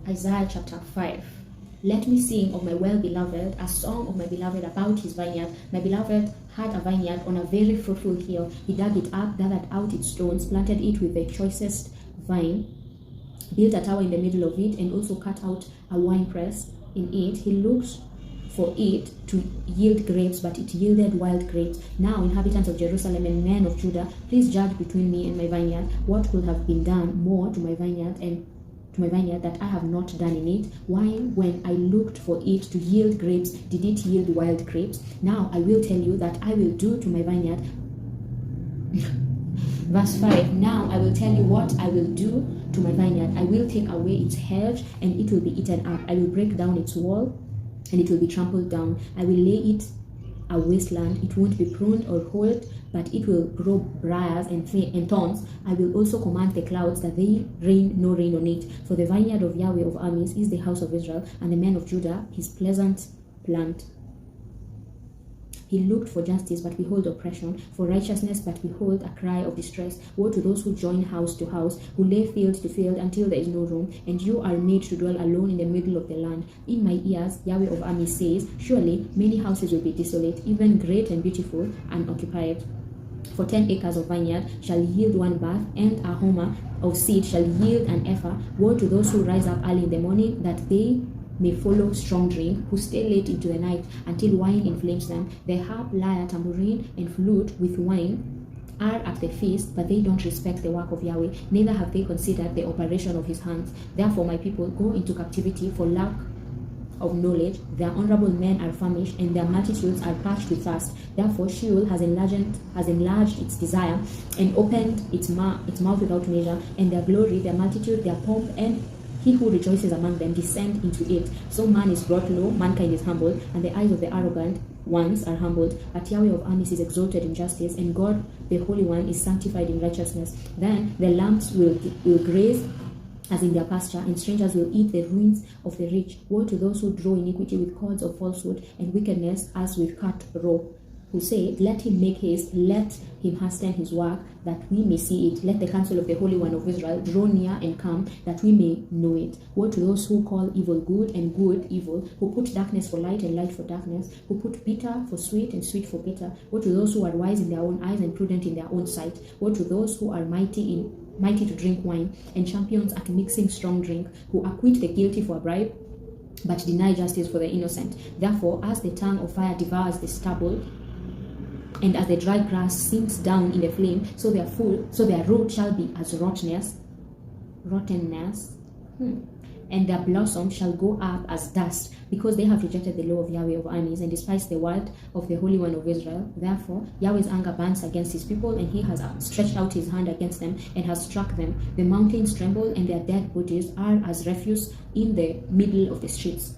Isaiah chapter 5. Let me sing of my well-beloved, a song of my beloved about his vineyard. My beloved had a vineyard on a very fruitful hill. He dug it up, gathered out its stones, planted it with the choicest vine, built a tower in the middle of it, and also cut out a winepress in it. He looked for it to yield grapes, but it yielded wild grapes. Now, inhabitants of Jerusalem and men of Judah, please judge between me and my vineyard. What could have been done more to my vineyard that I have not done in it? Why, when I looked for it to yield grapes, did it yield wild grapes? Now I will tell you that I will do to my vineyard. Verse 5. Now I will tell you what I will do to my vineyard. I will take away its hedge, and it will be eaten up. I will break down its wall, and it will be trampled down. I will lay it a wasteland. It won't be pruned or hoed, but it will grow briars and thorns. I will also command the clouds that they rain no rain on it. For the vineyard of Yahweh of armies is the house of Israel, and the men of Judah his pleasant plant. He looked for justice, but behold oppression, for righteousness, but behold a cry of distress. Woe to those who join house to house, who lay field to field until there is no room, and you are made to dwell alone in the middle of the land. In my ears, Yahweh of armies says, surely many houses will be desolate, even great and beautiful, unoccupied. For 10 acres of vineyard shall yield one bath, and a homer of seed shall yield an ephah. Woe to those who rise up early in the morning, that they may follow strong drink, who stay late into the night until wine inflames them. The harp, lyre, tambourine, and flute with wine are at the feast, but they don't respect the work of Yahweh, neither have they considered the operation of his hands. Therefore my people go into captivity for lack of knowledge. Their honorable men are famished, and their multitudes are parched with thirst. Therefore Sheol has enlarged its desire, and opened its mouth without measure, and their glory, their multitude, their pomp, and he who rejoices among them descend into it. So man is brought low, mankind is humbled, and the eyes of the arrogant ones are humbled. But Yahweh of armies is exalted in justice, and God the Holy One is sanctified in righteousness. Then the lambs will graze as in their pasture, and strangers will eat the ruins of the rich. Woe to those who draw iniquity with cords of falsehood, and wickedness as with cut rope, who say, let him make haste, let him hasten his work, that we may see it. Let the counsel of the Holy One of Israel draw near and come, that we may know it. Woe to those who call evil good and good evil, who put darkness for light and light for darkness, who put bitter for sweet and sweet for bitter. Woe to those who are wise in their own eyes and prudent in their own sight. Woe to those who are mighty to drink wine, and champions at mixing strong drink, who acquit the guilty for a bribe, but deny justice for the innocent. Therefore, as the tongue of fire devours the stubble, and as the dry grass sinks down in the flame, so their root shall be as rottenness, and their blossom shall go up as dust, because they have rejected the law of Yahweh of armies, and despised the word of the Holy One of Israel. Therefore Yahweh's anger burns against his people, and he has stretched out his hand against them, and has struck them. The mountains tremble, and their dead bodies are as refuse in the middle of the streets.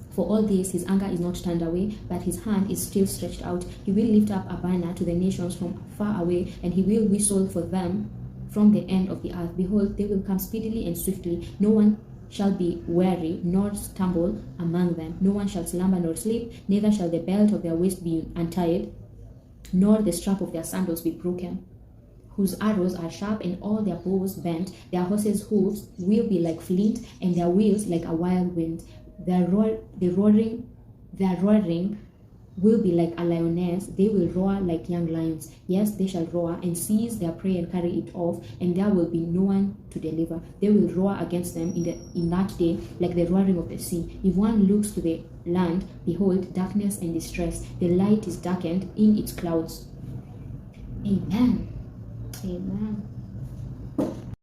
For all this, his anger is not turned away, but his hand is still stretched out. He will lift up a banner to the nations from far away, and he will whistle for them from the end of the earth. Behold, they will come speedily and swiftly. No one shall be weary, nor stumble among them. No one shall slumber nor sleep, neither shall the belt of their waist be untied, nor the strap of their sandals be broken. Whose arrows are sharp, and all their bows bent. Their horses' hoofs will be like flint, and their wheels like a wild wind. Their roaring will be like a lioness. They will roar like young lions. Yes, they shall roar and seize their prey and carry it off, and there will be no one to deliver. They will roar against them in that day like the roaring of the sea. If one looks to the land, behold, darkness and distress. The light is darkened in its clouds. Amen. Amen.